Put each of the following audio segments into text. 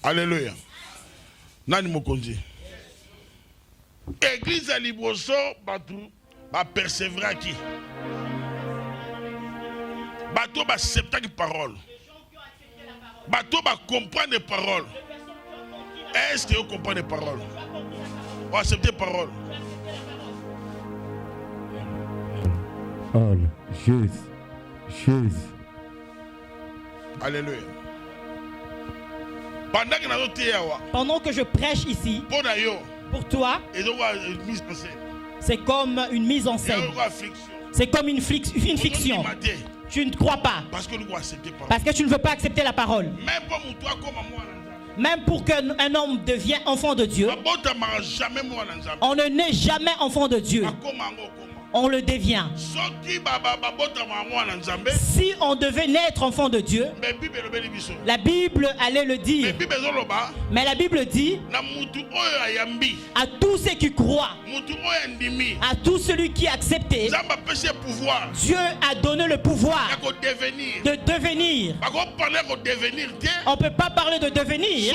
Alléluia. Nani mokonzi. Église à Liboso, Batou, va persévérer qui? Batou va accepter les paroles. Batou va comprendre les paroles. Est-ce que vous comprenez les paroles? Vous acceptez les paroles? All, Jésus. Alléluia. Pendant que je prêche ici, pour toi, c'est comme une mise en scène. C'est comme une fiction. Tu ne crois pas. Parce que tu ne veux pas accepter la parole. Même pour qu'un homme devienne enfant de Dieu, on ne naît jamais enfant de Dieu. On le devient. Si on devait naître enfant de Dieu, la Bible allait le dire. Mais la Bible dit à tous ceux qui croient, à tout celui qui a accepté, Dieu a donné le pouvoir de devenir. On ne peut pas parler de devenir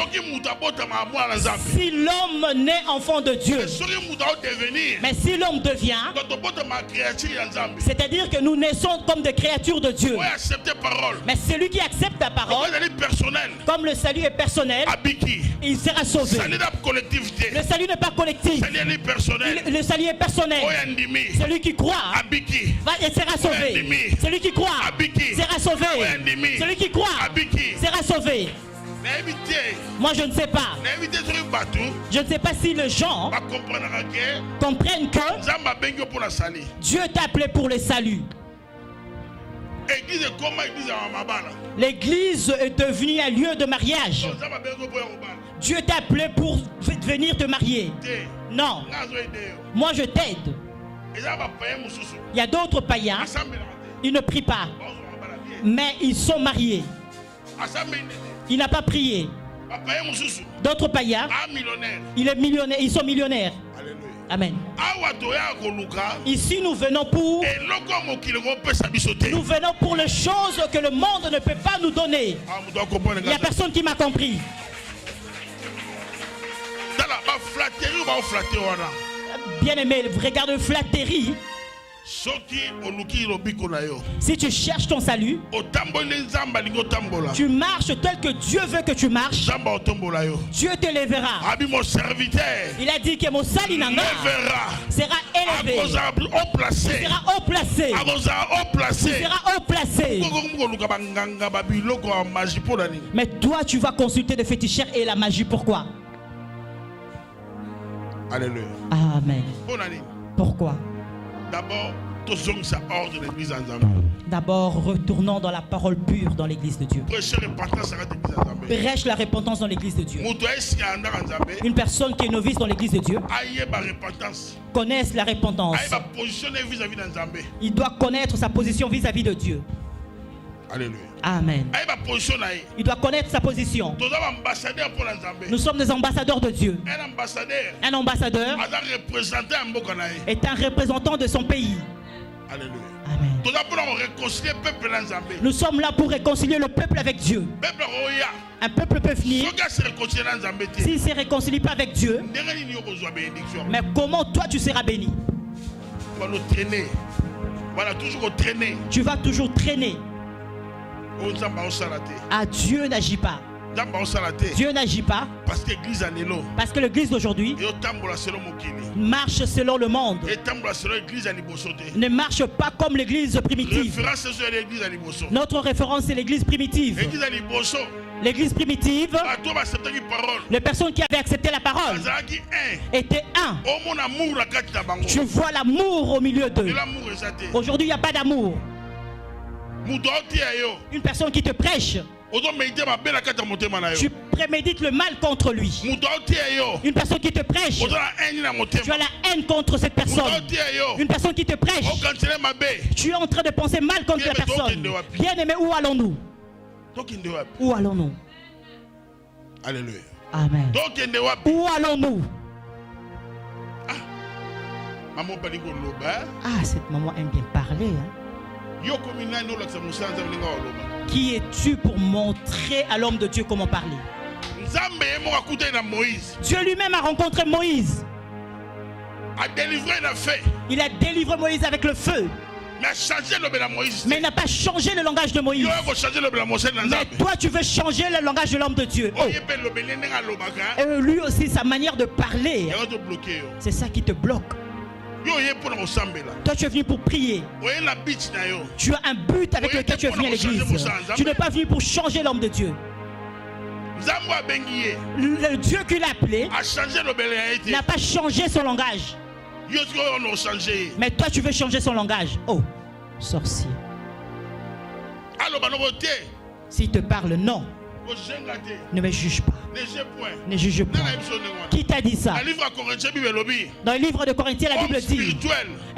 si l'homme naît enfant de Dieu. Mais si l'homme devient, c'est-à-dire que nous naissons comme des créatures de Dieu. Mais celui qui accepte la parole, comme le salut est personnel, il sera sauvé. Le salut n'est pas collectif. Le salut est personnel. Celui qui croit sera sauvé. Celui qui croit sera sauvé. Celui qui croit sera sauvé. Moi je ne sais pas. Je ne sais pas si les gens comprennent que Dieu t'a appelé pour le salut. L'église est devenue un lieu de mariage. Dieu t'a appelé pour venir te marier. Non. Moi je t'aide. Il y a d'autres païens. Ils ne prient pas. Mais ils sont mariés. Il n'a pas prié. D'autres païens, il est millionnaire, ils sont millionnaires. Amen. Ici nous venons pour les choses que le monde ne peut pas nous donner. Il n'y a personne qui m'a compris. Bien aimé, regarde le flatterie. Si tu cherches ton salut, tu marches tel que Dieu veut que tu marches, Dieu te lèvera. Il a dit que mon salut sera élevé. Il sera haut placé. Il sera haut placé. Mais toi, tu vas consulter des féticheurs et la magie. Pourquoi? Alléluia. Amen. Pourquoi? D'abord, retournons dans la parole pure dans l'église de Dieu. Prêche la repentance dans l'église de Dieu. Une personne qui est novice dans l'église de Dieu connaisse la repentance. Il doit connaître sa position vis-à-vis de Dieu. Alléluia. Amen. Il doit connaître sa position. Nous sommes des ambassadeurs de Dieu. Un ambassadeur est un représentant de son pays. Alléluia. Amen. Nous sommes là pour réconcilier le peuple avec Dieu. Un peuple peut venir s'il ne se réconcilie pas avec Dieu. Mais comment toi tu seras béni? Tu vas toujours traîner. Ah, Dieu n'agit pas. Dieu n'agit pas. Parce que l'église d'aujourd'hui marche selon le monde. Ne marche pas comme l'église primitive. Notre référence c'est l'église primitive. L'église primitive, les personnes qui avaient accepté la parole étaient un. Tu vois l'amour au milieu d'eux. Aujourd'hui il n'y a pas d'amour. Une personne qui te prêche, tu prémédites le mal contre lui. Une personne qui te prêche, tu as la haine contre cette personne. Une personne qui te prêche, tu es en train de penser mal contre la personne. Bien aimé, où allons-nous? Où allons-nous? Alléluia. Amen. Où allons-nous? Ah, cette maman aime bien parler. Hein? Qui es-tu pour montrer à l'homme de Dieu comment parler? Dieu lui-même a rencontré Moïse. Il a délivré Moïse avec le feu. Mais il n'a pas changé le langage de Moïse. Mais toi, tu veux changer le langage de l'homme de Dieu. Oh. Et lui aussi, sa manière de parler, c'est ça qui te bloque. Toi, tu es venu pour prier. Tu as un but avec lequel tu es venu à l'église. Tu n'es pas venu pour changer l'homme de Dieu. Le Dieu qu'il a appelé n'a pas changé son langage. Mais toi, tu veux changer son langage. Oh, sorcier. S'il te parle, non. Ne me juge pas. Ne juge pas. Qui t'a dit ça? Dans le livre de Corinthiens, la Bible dit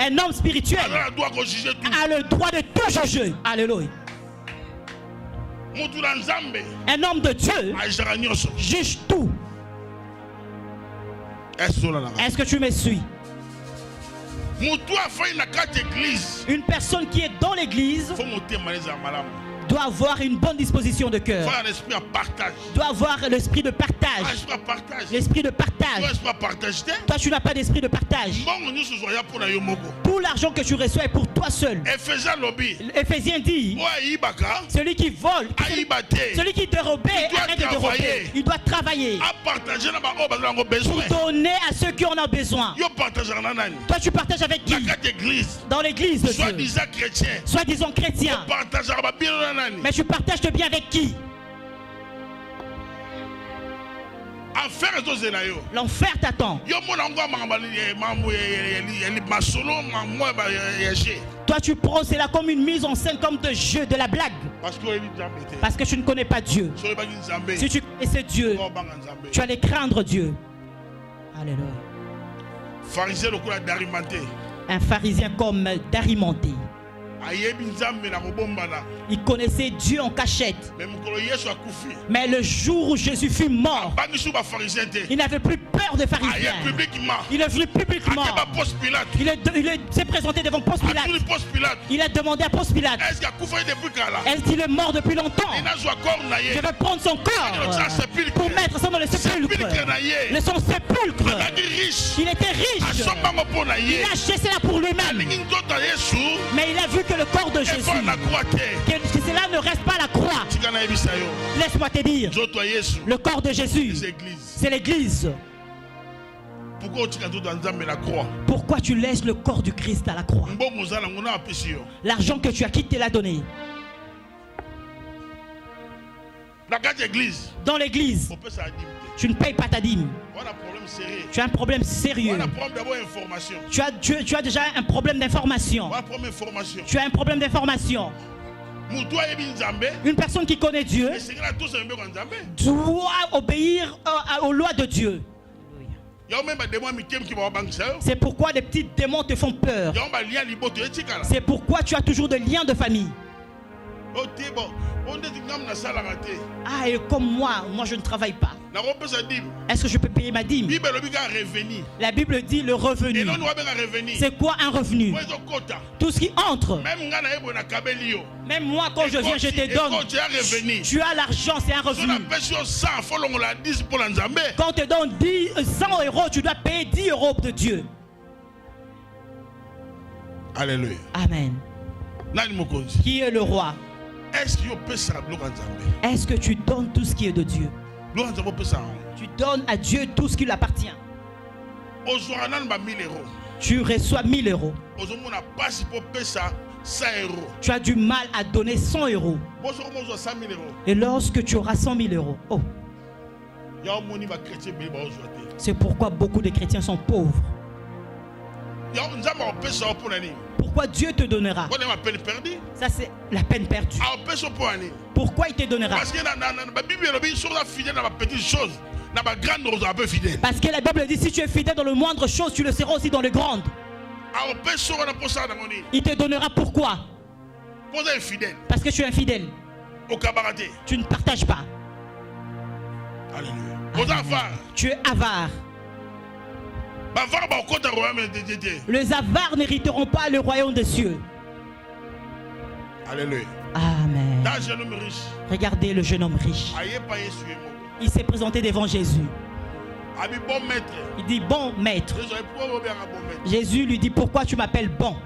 un homme spirituel a le droit de tout juger. Alléluia. Un homme de Dieu juge tout. Est-ce que tu me suis? Une personne qui est dans l'église doit avoir une bonne disposition de cœur. Doit avoir l'esprit de partage. L'esprit de partage. Toi, tu n'as pas d'esprit de partage. Tout l'argent que tu reçois est pour toi seul. Éphésiens dit celui qui vole, celui qui dérobe, arrête de dérober. Il doit travailler pour donner à ceux qui en ont besoin. Toi, tu partages avec qui? Dans l'église de Dieu. Soi-disant chrétien. Mais tu partages de bien avec qui? L'enfer t'attend. Toi, tu prends cela comme une mise en scène, comme de jeu, de la blague. Parce que tu ne connais pas Dieu. Si tu connaissais Dieu, tu allais craindre Dieu. Alléluia. Un pharisien comme d'Arimathée. Il connaissait Dieu en cachette. Mais le jour où Jésus fut mort, il n'avait plus peur des pharisiens. Il est venu publiquement. Il s'est présenté devant Ponce Pilate. Il a demandé à Ponce Pilate, est-ce qu'il est mort depuis longtemps? Je vais prendre son corps pour mettre ça dans le sépulcre. Son sépulcre. Il était riche. Il a acheté cela pour lui-même. Mais il a vu que le corps de Jésus, que cela ne reste pas à la croix. Laisse-moi te dire, le corps de Jésus, c'est l'église. Pourquoi tu laisses le corps du Christ à la croix? L'argent que tu as, qui te l'a donné? Dans l'église, tu ne payes pas ta dîme. Tu as un problème sérieux. Tu as déjà un problème d'information. Tu as un problème d'information. Une personne qui connaît Dieu doit obéir aux lois de Dieu. C'est pourquoi les petits démons te font peur. C'est pourquoi tu as toujours des liens de famille. Ah, et comme moi je ne travaille pas. Est-ce que je peux payer ma dîme? La Bible dit le revenu. C'est quoi un revenu? Tout ce qui entre. Même moi quand je viens je te donne. Tu as l'argent, c'est un revenu. Quand on te donne 100 euros, tu dois payer 10 euros de Dieu. Alléluia. Amen. Qui est le roi? Est-ce que tu donnes tout ce qui est de Dieu? Tu donnes à Dieu tout ce qui lui appartient. Tu reçois 1000 euros. Tu as du mal à donner 100 euros. Et lorsque tu auras 100 000 euros, oh, c'est pourquoi beaucoup de chrétiens sont pauvres. Pourquoi Dieu te donnera? Ça c'est la peine perdue. Pourquoi il te donnera? Parce que la Bible dit si tu es fidèle dans le moindre chose, tu le seras aussi dans les grandes. Il te donnera pourquoi? Parce que tu es infidèle. Tu ne partages pas. Alléluia. Tu es avare. Les avares n'hériteront pas le royaume des cieux. Alléluia. Amen. Regardez le jeune homme riche. Il s'est présenté devant Jésus. Il dit bon maître. Jésus lui dit pourquoi tu m'appelles bon?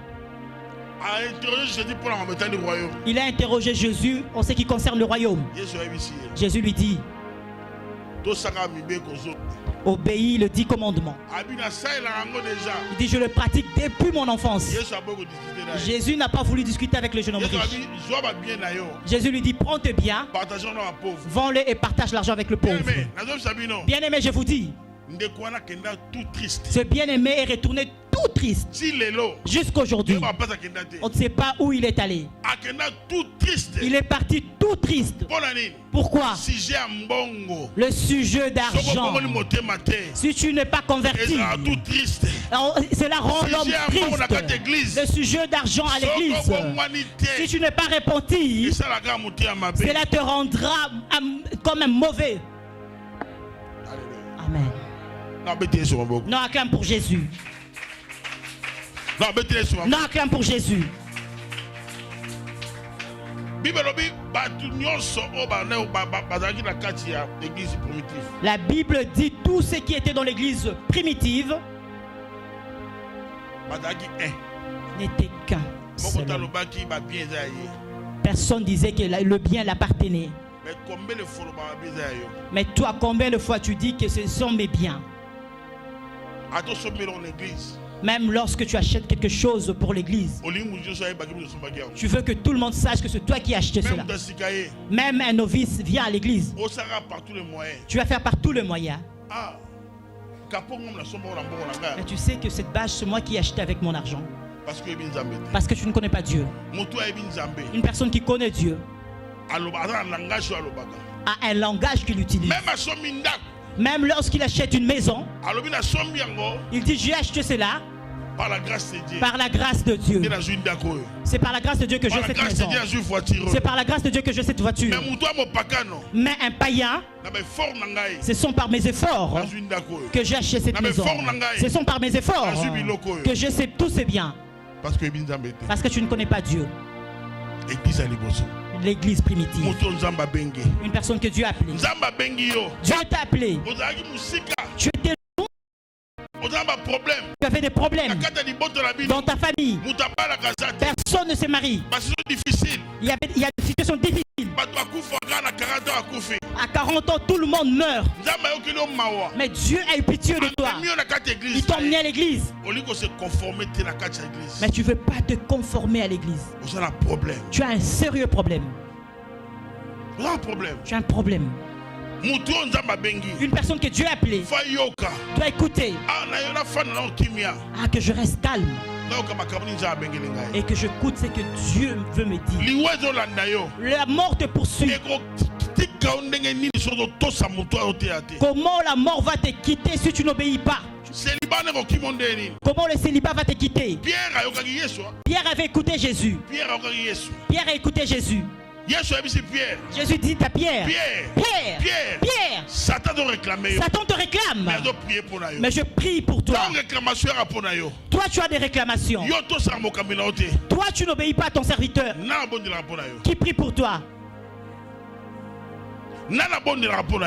Il a interrogé Jésus en ce qui concerne le royaume. Jésus lui dit obéis le 10 commandements. Il dit je le pratique depuis mon enfance. Jésus n'a pas voulu discuter avec le jeune homme riche. Jésus lui dit prends tes biens, vends-les et partage l'argent avec le pauvre. Bien aimé, je vous dis, ce bien-aimé est retourné tout triste. Jusqu'aujourd'hui, on ne sait pas où il est allé. Il est parti tout triste. Pourquoi? Le sujet d'argent. Si tu n'es pas converti, cela rend l'homme triste. Le sujet d'argent à l'église. Si tu n'es pas repenti, cela te rendra comme un mauvais. Amen. Non, acclame pour Jésus. Non, acclame pour Jésus. La Bible dit tout ce qui était dans l'église primitive n'était qu'un seul. Personne disait que le bien l'appartenait. Mais toi, combien de fois tu dis que ce sont mes biens? Même lorsque tu achètes quelque chose pour l'église, tu veux que tout le monde sache que c'est toi qui as acheté cela. Même un novice vient à l'église, tu vas faire par tous les moyens. Mais tu sais que cette bâche, c'est moi qui ai acheté avec mon argent. Parce que tu ne connais pas Dieu. Une personne qui connaît Dieu a un langage qu'il utilise. Même lorsqu'il achète une maison, il dit j'ai acheté cela par la grâce de Dieu. C'est par la grâce de Dieu que j'ai cette maison. C'est par la grâce de Dieu que j'ai cette voiture. Mais un païen, ce sont par mes efforts que j'ai acheté cette maison. Ce sont par mes efforts que j'ai tous ces biens. Parce que tu ne connais pas Dieu. L'église primitive. Une personne que Dieu a appelée. Dieu t'a appelé. Tu étais loin. Tu avais des problèmes dans ta famille. Personne ne se marie. Il y a des situations difficiles. À 40 ans, tout le monde meurt. Mais Dieu a eu pitié de toi. Il t'a emmené à l'église. Mais tu ne veux pas te conformer à l'église. Tu as un sérieux problème. Tu as un problème. Une personne que Dieu a appelée doit écouter. Que je reste calme et que j'écoute ce que Dieu veut me dire. La mort te poursuit. Comment la mort va te quitter si tu n'obéis pas? Comment le célibat va te quitter? Pierre avait écouté Jésus. Pierre a écouté Jésus. Jésus dit à Pierre, Pierre, Satan te réclame. Mais je prie pour toi. Toi, tu as des réclamations. Toi, tu n'obéis pas à ton serviteur. Qui prie pour toi?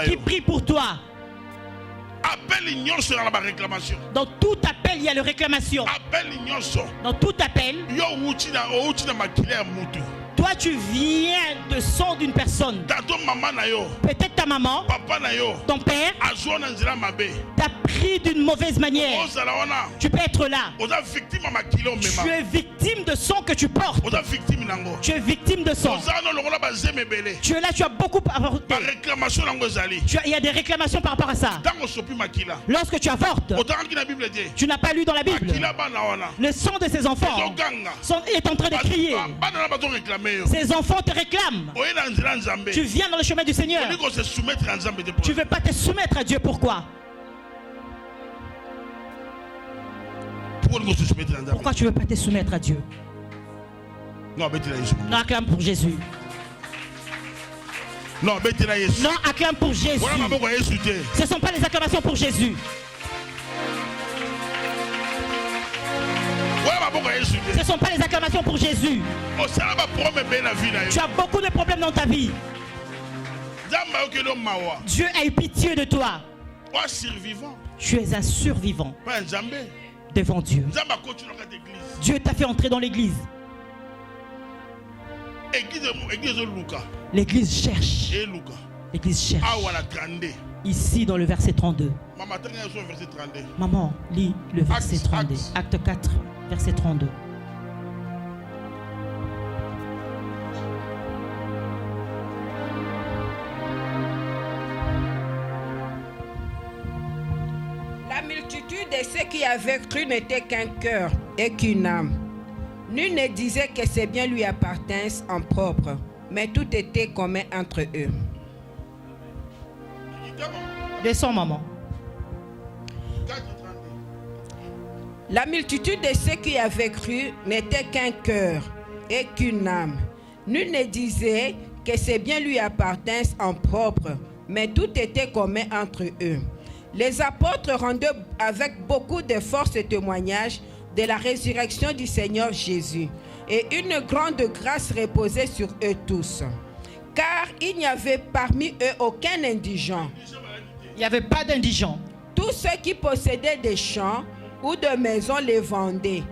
Qui prie pour toi? Dans tout appel, il y a la réclamation. Dans tout appel, toi tu viens de sang d'une personne. Peut-être ta maman, ton père t'a pris d'une mauvaise manière. Tu peux être là. Tu es victime de sang que tu portes. Tu es victime de sang. Tu es là, tu as beaucoup apporté. Il y a des réclamations par rapport à ça. Lorsque tu avortes, tu n'as pas lu dans la Bible. Le sang de ces enfants est en train de crier. Ces enfants te réclament. Tu viens dans le chemin du Seigneur. Tu ne veux pas te soumettre à Dieu. Pourquoi? Pourquoi tu ne veux pas te soumettre à Dieu? Non, acclame pour Jésus. Non, acclame pour Jésus. Ce ne sont pas les acclamations pour Jésus. Ce ne sont pas les acclamations pour Jésus. Tu as beaucoup de problèmes dans ta vie. Dieu a eu pitié de toi. Tu es un survivant devant Dieu. Dieu t'a fait entrer dans l'église. L'église cherche. L'église cherche. Ici dans le verset 32. Maman, lis le verset 32. Acte 4, verset 32. La multitude de ceux qui avaient cru n'était qu'un cœur et qu'une âme. Nul ne disait que ses biens lui appartinssent en propre, mais tout était commun entre eux. Descends, maman. La multitude de ceux qui avaient cru n'était qu'un cœur et qu'une âme. Nul ne disait que ses biens lui appartinssent en propre, mais tout était commun entre eux. Les apôtres rendaient avec beaucoup de force ce témoignage de la résurrection du Seigneur Jésus, et une grande grâce reposait sur eux tous. Car il n'y avait parmi eux aucun indigent. Il n'y avait pas d'indigents. Tous ceux qui possédaient des champs ou de maisons les vendaient,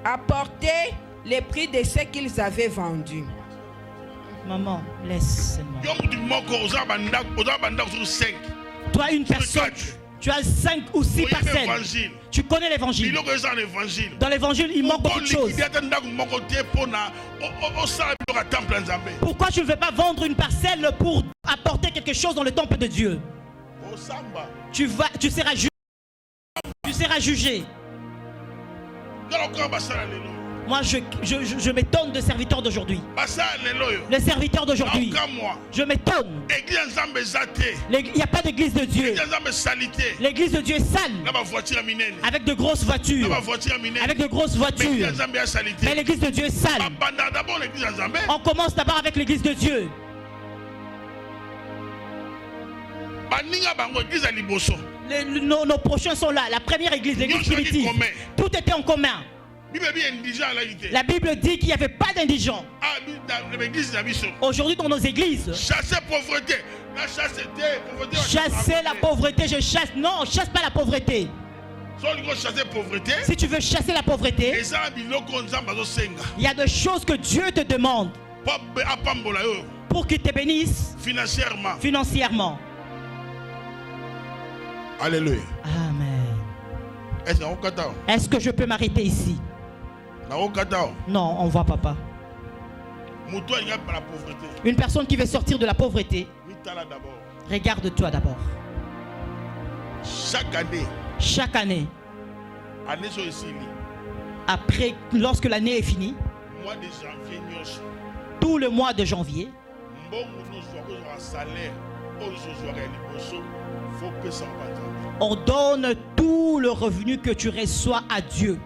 apportaient les prix de ce qu'ils avaient vendu. Maman, laisse. Toi, une personne, tu as 5 ou 6 parcelles. Tu connais l'évangile. Dans l'évangile, il manque beaucoup de choses. Pourquoi tu ne veux pas vendre une parcelle pour apporter quelque chose dans le temple de Dieu? Tu seras jugé. Tu seras jugé. Moi, je m'étonne de serviteurs d'aujourd'hui. Les serviteurs d'aujourd'hui. Je m'étonne. Il n'y a pas d'église de Dieu. L'église de Dieu est sale. Avec de grosses voitures. Avec de grosses voitures. Mais l'église de Dieu est sale. On commence d'abord avec l'église de Dieu. Nos prochains sont là. La première église, l'église primitive. Tout était en commun. La Bible dit qu'il n'y avait pas d'indigents. Aujourd'hui dans nos églises, chasser la pauvreté, je chasse. Non, on ne chasse pas la pauvreté. Si tu veux chasser la pauvreté, il y a des choses que Dieu te demande pour qu'il te bénisse financièrement. Alléluia. Amen. Est-ce que je peux m'arrêter ici? Non, on voit papa. Une personne qui veut sortir de la pauvreté, regarde-toi d'abord. Chaque année, après, lorsque l'année est finie, tout le mois de janvier, on donne tout le revenu que tu reçois à Dieu.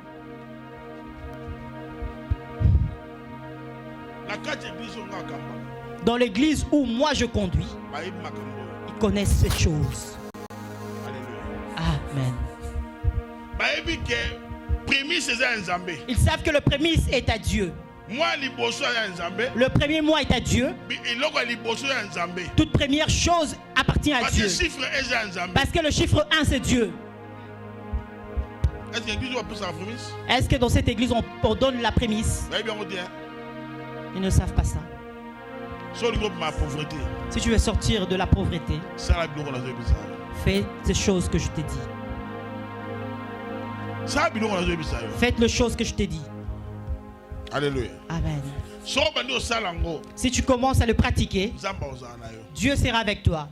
Dans l'église où moi je conduis, ils connaissent ces choses. Amen. Ils savent que le prémisse est à Dieu. Le premier mois est à Dieu. Toute première chose appartient à Dieu. Parce que le chiffre 1 c'est Dieu. Est-ce que dans cette église on donne la prémisse? Ils ne savent pas ça. Si tu veux sortir de la pauvreté, fais ces choses que je t'ai dit. Faites les choses que je t'ai dit. Alléluia. Amen. Si tu commences à le pratiquer, Dieu sera avec toi.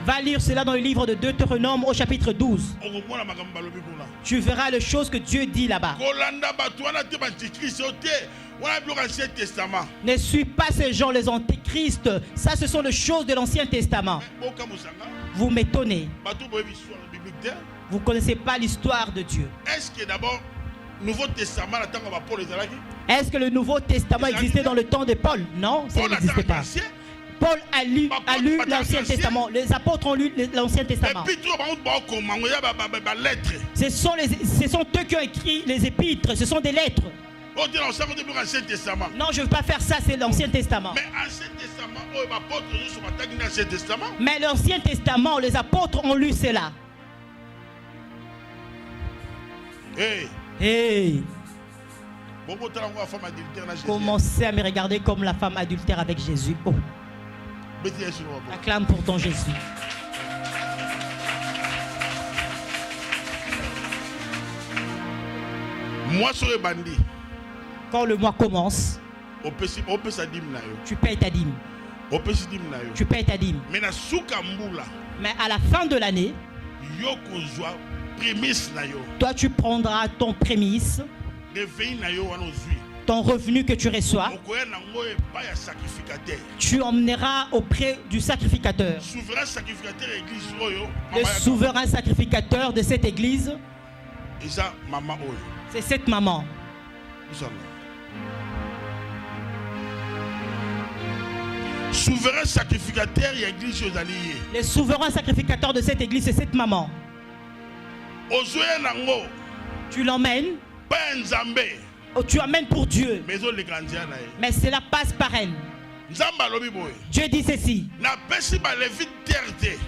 Va lire cela dans le livre de Deutéronome au chapitre 12. Tu verras les choses que Dieu dit là-bas. Ne suis pas ces gens, les antéchrists. Ça, ce sont les choses de l'Ancien Testament. Vous m'étonnez. Vous ne connaissez pas l'histoire de Dieu. Est-ce que d'abord, Est-ce que le Nouveau Testament existait dans le temps de Paul? Non, ça n'existait pas. Paul a lu l'Ancien Testament. Les apôtres ont lu l'Ancien Testament. Ce sont eux qui ont écrit les épîtres. Ce sont des lettres. Non, je ne veux pas faire ça, c'est l'Ancien Testament. Mais l'Ancien Testament, les apôtres ont lu cela. Hey. Commencez à me regarder comme la femme adultère avec Jésus. Oh. Acclame pour ton Jésus. Quand le mois commence, tu payes ta dîme. Tu payes ta dîme. Mais à la fin de l'année, toi tu prendras ton prémisse, ton revenu que tu reçois, tu emmeneras auprès du sacrificateur. Le souverain sacrificateur de cette église, c'est cette maman. Souverain sacrificateur, le souverain sacrificateur de cette église, c'est cette maman. Tu l'emmènes. Tu amènes pour Dieu. Mais cela passe par elle. Dieu dit ceci: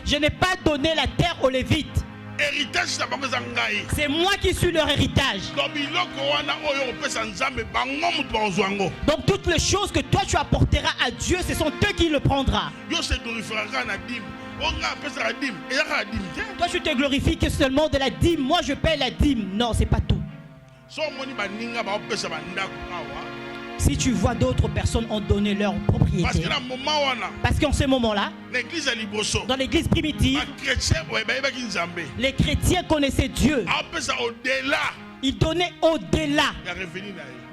je n'ai pas donné la terre aux Lévites. C'est moi qui suis leur héritage. Donc toutes les choses que toi tu apporteras à Dieu, ce sont eux qui le prendront. Toi tu te glorifies que seulement de la dîme. Moi je paie la dîme. Non, c'est pas tout. Si tu vois d'autres personnes ont donné leur propriété, parce qu'en ce moment-là, dans l'église primitive, les chrétiens connaissaient Dieu. Ils donnaient au-delà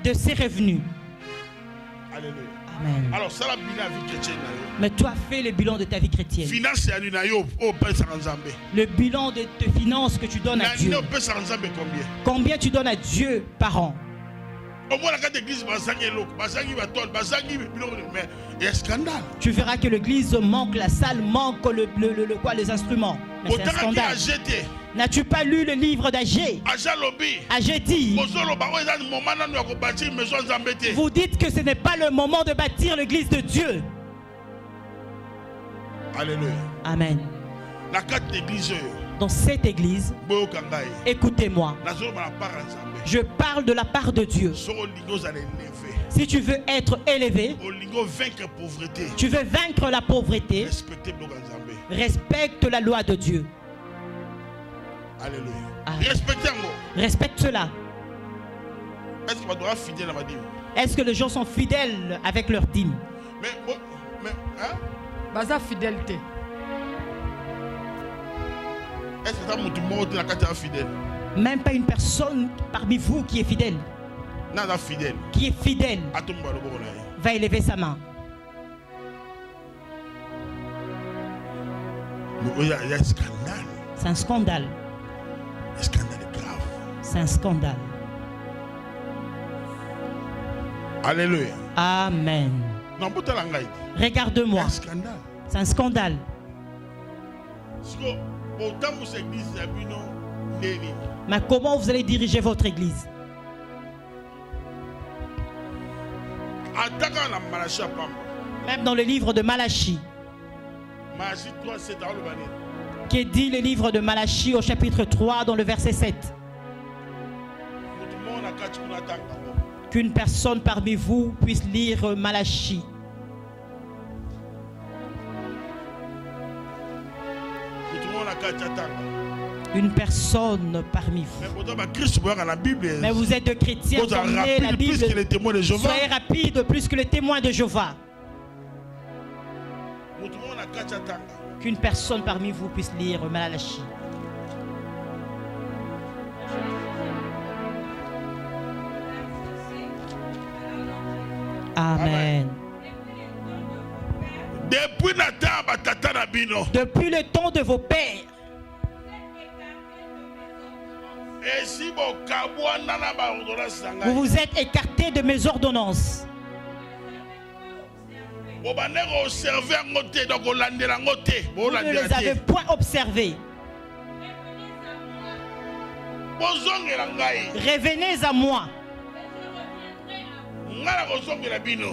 de ses revenus. Alléluia. Amen. Alors, ça la vie chrétienne. Mais toi, fais le bilan de ta vie chrétienne. Le bilan de tes finances que tu donnes à Dieu. Combien tu donnes à Dieu par an? Tu verras que l'église manque, la salle manque, les instruments. Mais c'est un scandale. N'as-tu pas lu le livre d'Agé? Agé dit: vous dites que ce n'est pas le moment de bâtir l'église de Dieu. Alléluia. Amen. Dans cette église, écoutez-moi, je parle de la part de Dieu. Si tu veux être élevé, tu veux vaincre la pauvreté, respecte la loi de Dieu. Alléluia. Respecte cela. Est-ce que les gens sont fidèles avec leur dîme? Baza fidélité. Est-ce que fidèle? Même pas une personne parmi vous qui est fidèle. Qui est fidèle va élever sa main. C'est un scandale. C'est un scandale. Alléluia. Amen. Regarde-moi. C'est un scandale. Mais comment vous allez diriger votre église? Même dans le livre de Malachie, qui dit le livre de Malachie au chapitre 3 dans le verset 7, qu'une personne parmi vous puisse lire Malachie. Une personne parmi vous. Mais vous êtes de chrétiens, vous emmenez la Bible. Soyez rapide plus que les témoins de Jéhovah. Qu'une personne parmi vous puisse lire Malachie. Amen. Depuis le temps de vos pères, vous vous êtes écartés de mes ordonnances. Vous ne les avez point observés. Revenez à moi.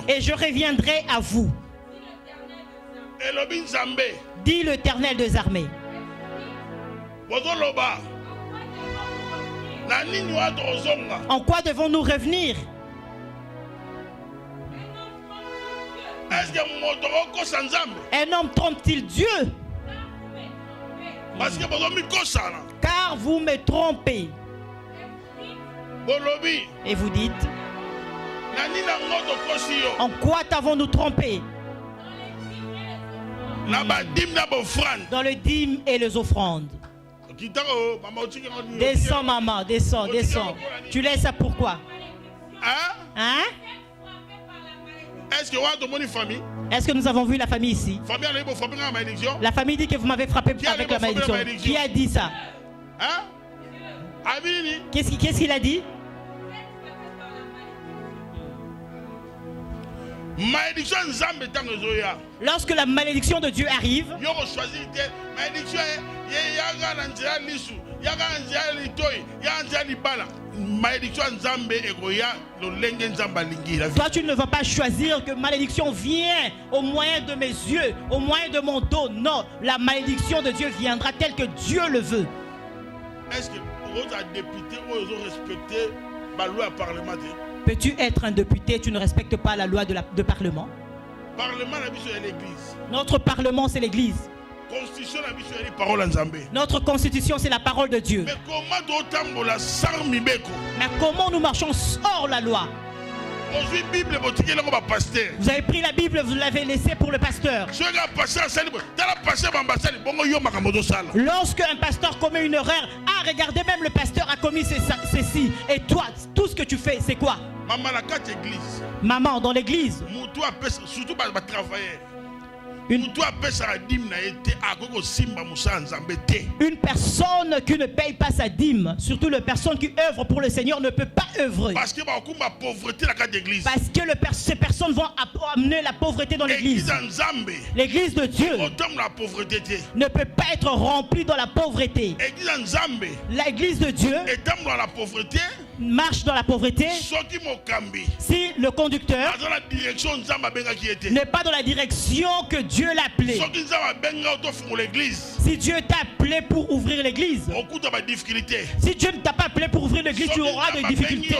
Et je reviendrai à vous. Dit l'Éternel des armées. En quoi devons-nous revenir? Un homme trompe-t-il Dieu? Car vous me trompez. Et vous dites, en quoi t'avons-nous trompé? Dans le dîme et les offrandes. Descends, maman, descends, descends. Tu laisses ça pourquoi? Hein? Est-ce que nous avons vu la famille ici? La famille dit que vous m'avez frappé avec la malédiction. Qui a dit ça? Qu'est-ce qu'il a dit? Lorsque la malédiction de Dieu arrive, toi tu ne vas pas choisir que malédiction vient au moyen de mes yeux, au moyen de mon dos. Non, la malédiction de Dieu viendra telle que Dieu le veut. Est-ce que vous êtes député ou vous respectez la loi parlementaire? Peux-tu être un député, tu ne respectes pas la loi de parlement? Notre parlement, c'est l'église. Notre constitution, c'est la parole de Dieu. Mais comment nous marchons hors la loi? Vous avez pris la Bible, vous l'avez laissée pour le pasteur. Lorsque un pasteur commet une erreur, regardez, même le pasteur a commis ceci. Et toi, tout ce que tu fais, c'est quoi? Maman, dans l'église, une personne qui ne paye pas sa dîme, surtout la personne qui œuvre pour le Seigneur, ne peut pas œuvrer. Parce que ces personnes vont amener la pauvreté dans l'église. L'église de Dieu ne peut pas être remplie dans la pauvreté. L'église de Dieu marche dans la pauvreté si le conducteur n'est pas dans la direction que Dieu l'a appelé. Si Dieu t'a appelé pour ouvrir l'église, si Dieu ne t'a pas appelé pour ouvrir l'église, tu auras des difficultés.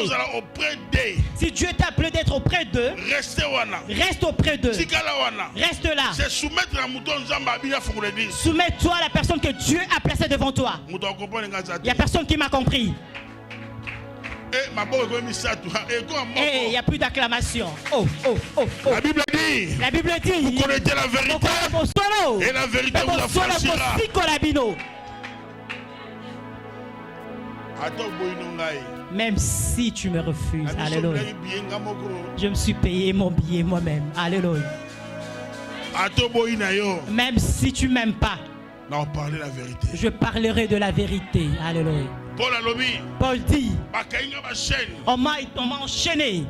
Si Dieu t'a appelé d'être auprès d'eux, reste auprès d'eux. Reste là. Soumets-toi à la personne que Dieu a placée devant toi. Il n'y a personne qui m'a compris. Et il n'y a plus d'acclamation. La Bible dit, vous connaissez la vérité et la vérité vous affranchira. Même si tu me refuses, alléluia, je me suis payé mon billet moi-même, alléluia. Même si tu m'aimes pas, je parlerai de la vérité, alléluia. Paul dit, on m'a enchaîné.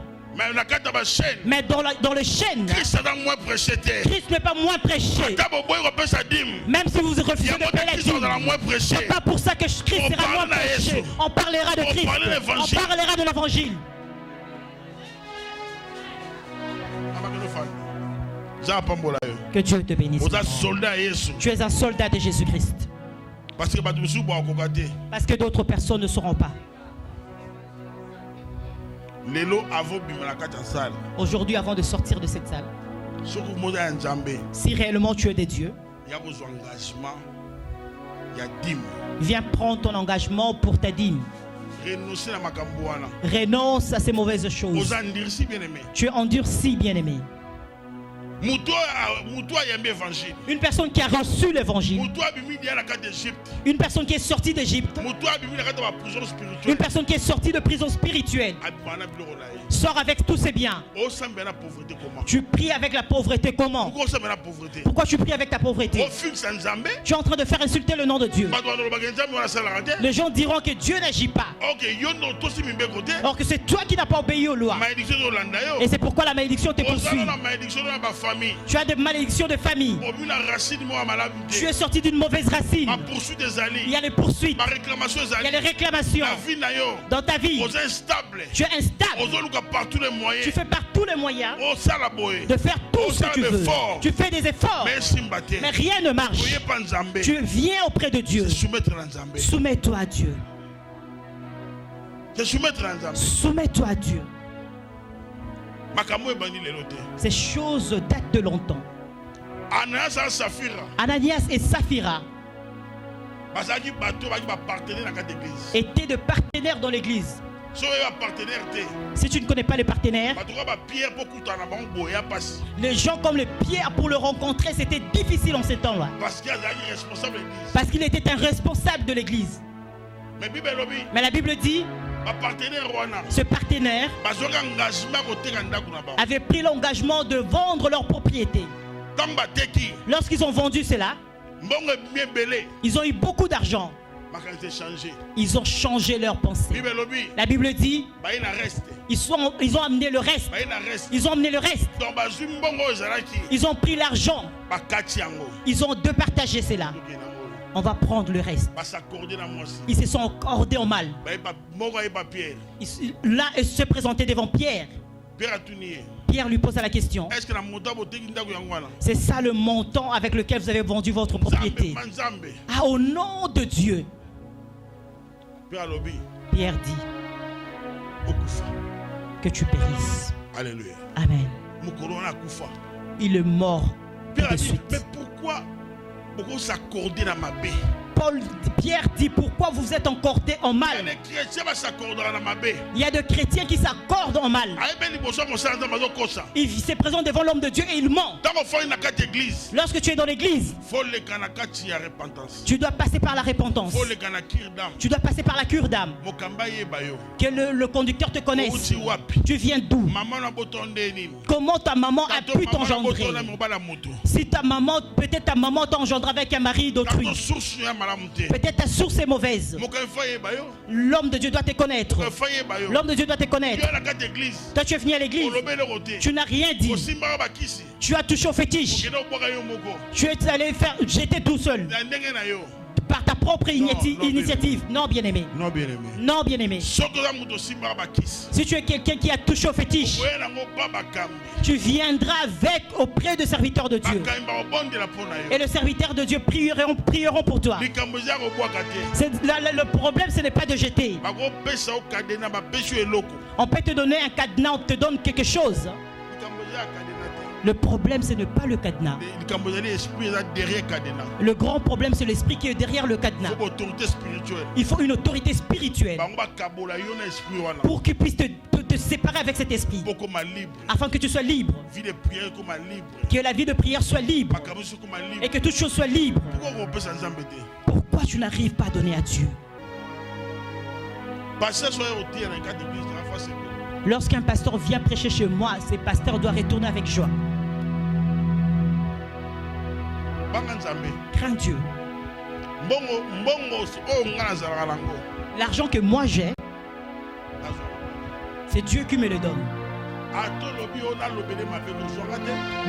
Mais dans le chaîne, Christ n'est pas moins prêché. Même si vous refusez de payer la dîme, c'est pas pour ça que Christ sera moins prêché. On parlera de Christ, on parlera de l'évangile. Que Dieu te bénisse. Tu es un soldat de Jésus-Christ. Parce que d'autres personnes ne sauront pas. Aujourd'hui, avant de sortir de cette salle, si réellement tu es de Dieu, viens prendre ton engagement pour ta dîme. Renonce à ces mauvaises choses. Tu es endurci, bien-aimé. Une personne qui a reçu l'évangile, une personne qui est sortie d'Égypte, une personne qui est sortie de prison spirituelle, sort avec tous ses biens. Tu pries avec la pauvreté comment? Pourquoi tu pries avec ta pauvreté? Tu es en train de faire insulter le nom de Dieu. Les gens diront que Dieu n'agit pas, or que c'est toi qui n'as pas obéi aux lois. Et c'est pourquoi la malédiction te poursuit. famille. Tu as des malédictions de famille. Tu es sorti d'une mauvaise racine. Il y a les poursuites. Il y a les réclamations. Dans ta vie, tu es instable. Tu fais par tous les moyens de faire tout ce que tu veux. Tu fais des efforts, mais rien ne marche. Tu viens auprès de Dieu. Soumets-toi à Dieu. Soumets-toi à Dieu. Ces choses datent de longtemps. Ananias et Saphira étaient de partenaires dans l'église. Si tu ne connais pas les partenaires, les gens comme le Pierre, pour le rencontrer, c'était difficile en ces temps-là. Parce qu'il était un responsable de l'église. Mais la Bible dit, ce partenaire avait pris l'engagement de vendre leur propriété. Lorsqu'ils ont vendu cela, ils ont eu beaucoup d'argent. Ils ont changé leur pensée. La Bible dit, ils ont amené le reste. Ils ont amené le reste. Ils ont pris l'argent. Ils ont départagé cela. On va prendre le reste. Ils se sont accordés en mal. Là, ils se présentaient devant Pierre. Pierre lui posa la question. C'est ça le montant avec lequel vous avez vendu votre propriété? Ah, au nom de Dieu. Pierre dit que tu périsses. Alléluia. Amen. Il est mort de suite. Mais pourquoi s'accorder dans ma baie? Pierre dit, pourquoi vous êtes accordés en mal? Il y a des chrétiens qui s'accordent en mal. Il se présente devant l'homme de Dieu et il ment. Lorsque tu es dans l'église, tu dois passer par la repentance. Tu dois passer par la cure d'âme. Que le conducteur te connaisse. Tu viens d'où? Comment ta maman a pu t'engendrer? Si ta maman, peut-être ta maman t'a engendré avec un mari d'autrui. Peut-être ta source est mauvaise. L'homme de Dieu doit te connaître. L'homme de Dieu doit te connaître. Toi tu es venu à l'église. Tu n'as rien dit. Tu as touché au fétiche. Tu es allé faire jeter tout seul. Par ta propre initiative. Non, bien-aimé. Non, bien-aimé. Si tu es quelqu'un qui a touché au fétiche, tu viendras auprès de serviteurs de Dieu. Et le serviteur de Dieu prieront pour toi. Le problème, ce n'est pas de jeter. On peut te donner un cadenas, on te donne quelque chose. Le problème, ce n'est pas le cadenas. Le grand problème, c'est l'esprit qui est derrière le cadenas. Il faut une autorité spirituelle pour qu'il puisse te séparer avec cet esprit, afin que tu sois libre, que la vie de prière soit libre et que toute chose soit libre. Pourquoi tu n'arrives pas à donner à Dieu? Lorsqu'un pasteur vient prêcher chez moi, ce pasteur doit retourner avec joie. Crains Dieu. L'argent que moi j'ai, c'est Dieu qui me le donne.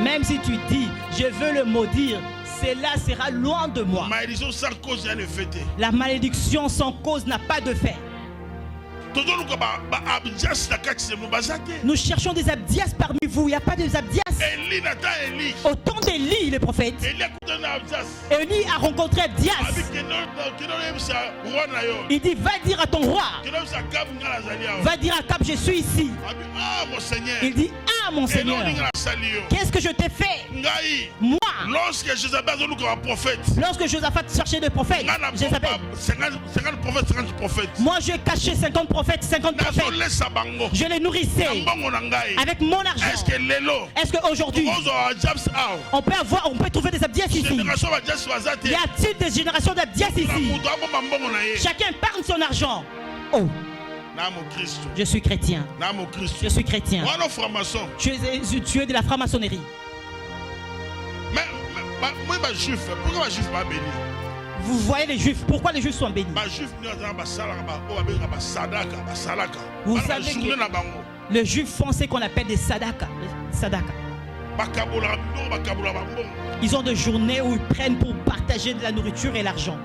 Même si tu dis, je veux le maudire, cela sera loin de moi. La malédiction sans cause n'a pas de fait. Nous cherchons des abdias parmi vous. Il n'y a pas des abdias. Au temps d'Élie, le prophète, Élie a rencontré Abdias. Il dit, va dire à ton roi, va dire à Cap, je suis ici. Il dit, ah mon Seigneur, qu'est-ce que je t'ai fait? Moi, lorsque Josaphat cherchait des prophètes, moi j'ai caché 50 prophètes, 50 prophètes. Je les nourrissais avec mon argent. Est-ce qu'aujourd'hui on peut trouver des abdias ici? Y a-t-il des générations d'abdias ici? Chacun parle son argent. Oh, je suis chrétien. Je suis chrétien. Tu es de la franc-maçonnerie. Vous voyez les juifs, pourquoi les juifs sont bénis? Vous savez que les juifs font ce qu'on appelle des sadaka. Ils ont des journées où ils prennent pour partager de la nourriture et l'argent.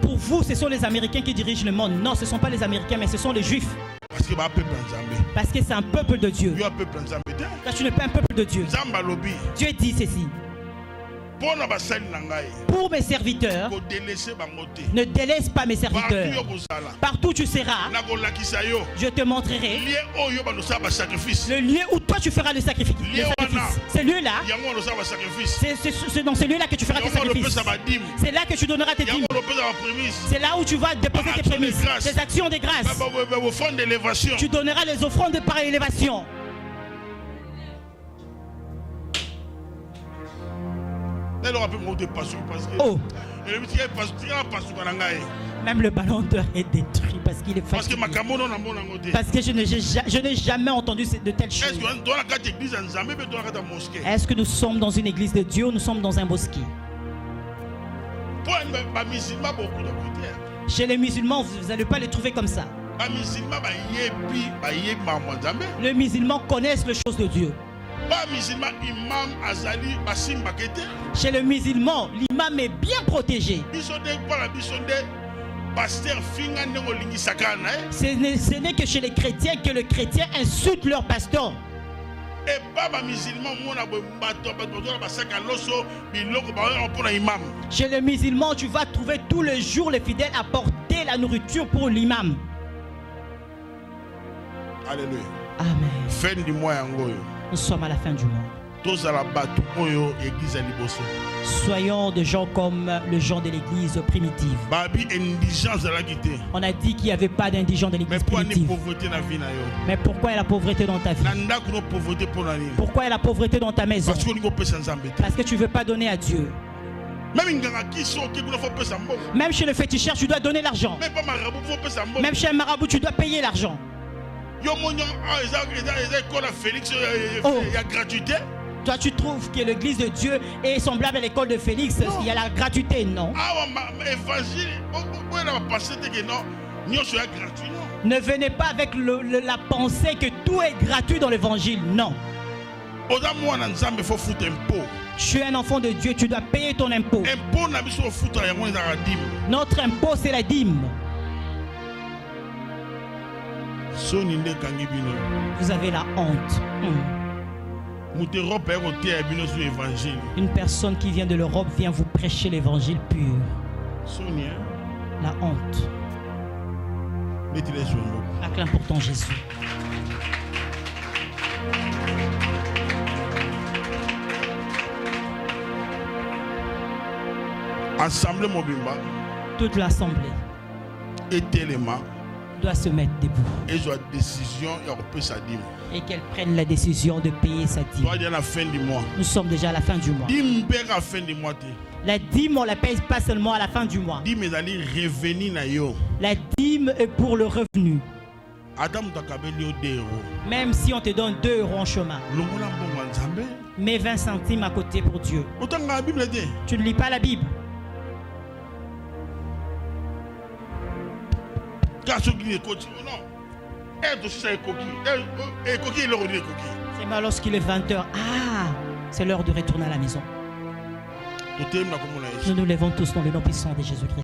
Pour vous, ce sont les Américains qui dirigent le monde. Non, ce ne sont pas les Américains, mais ce sont les Juifs. Parce que c'est un peuple de Dieu. Toi, tu n'es pas un peuple de Dieu. Dieu dit ceci. Pour mes serviteurs, ne délaisse pas mes serviteurs. Partout où tu seras, je te montrerai le lieu où toi tu feras le sacrifice. Ce lieu-là, c'est dans ce lieu-là que tu feras tes sacrifices. C'est là que tu donneras tes dîmes. C'est là où tu vas déposer tes prémices, tes actions de grâce. Tu donneras les offrandes par élévation. Oh. Même le ballon d'or est détruit parce qu'il est fatigué. Parce que je n'ai jamais entendu de telles choses. Est-ce que nous sommes dans une église de Dieu ou nous sommes dans un bosquet? Chez les musulmans, vous n'allez pas les trouver comme ça. Les musulmans connaissent les choses de Dieu. Chez le musulman, l'imam est bien protégé. Ce n'est que chez les chrétiens que le chrétien insulte leur pasteur. Chez les musulmans, tu vas trouver tous les jours les fidèles apporter la nourriture pour l'imam. Alléluia. Amen. Fin du mois. Nous sommes à la fin du mois. Soyons des gens comme les gens de l'église primitive. On a dit qu'il n'y avait pas d'indigents de l'église primitive. Mais pourquoi est la pauvreté dans ta vie? Pourquoi est la pauvreté dans ta maison? Parce que tu ne veux pas donner à Dieu. Même chez le féticheur, tu dois donner l'argent. Même chez un marabout, tu dois payer l'argent. Oh. Toi, tu trouves que l'église de Dieu est semblable à l'école de Félix? Non. Il y a la gratuité, non? Ne venez pas avec la pensée que tout est gratuit dans l'évangile, non. Tu es un enfant de Dieu, tu dois payer ton impôt. Notre impôt, c'est la dîme. Vous avez la honte. Une personne qui vient de l'Europe vient vous prêcher l'évangile pur. La honte. Acclame pour ton Jésus. Toute l'assemblée doit se mettre debout et qu'elle prenne la décision de payer sa dîme. Nous sommes déjà à la fin du mois. La dîme, on ne la paye pas seulement à la fin du mois. La dîme est pour le revenu. Même si on te donne 2 euros en chemin, mets 20 centimes à côté pour Dieu. Tu ne lis pas la Bible. C'est mal lorsqu'il est 20h. Ah, c'est l'heure de retourner à la maison. Nous nous levons tous dans le nom puissant de Jésus-Christ.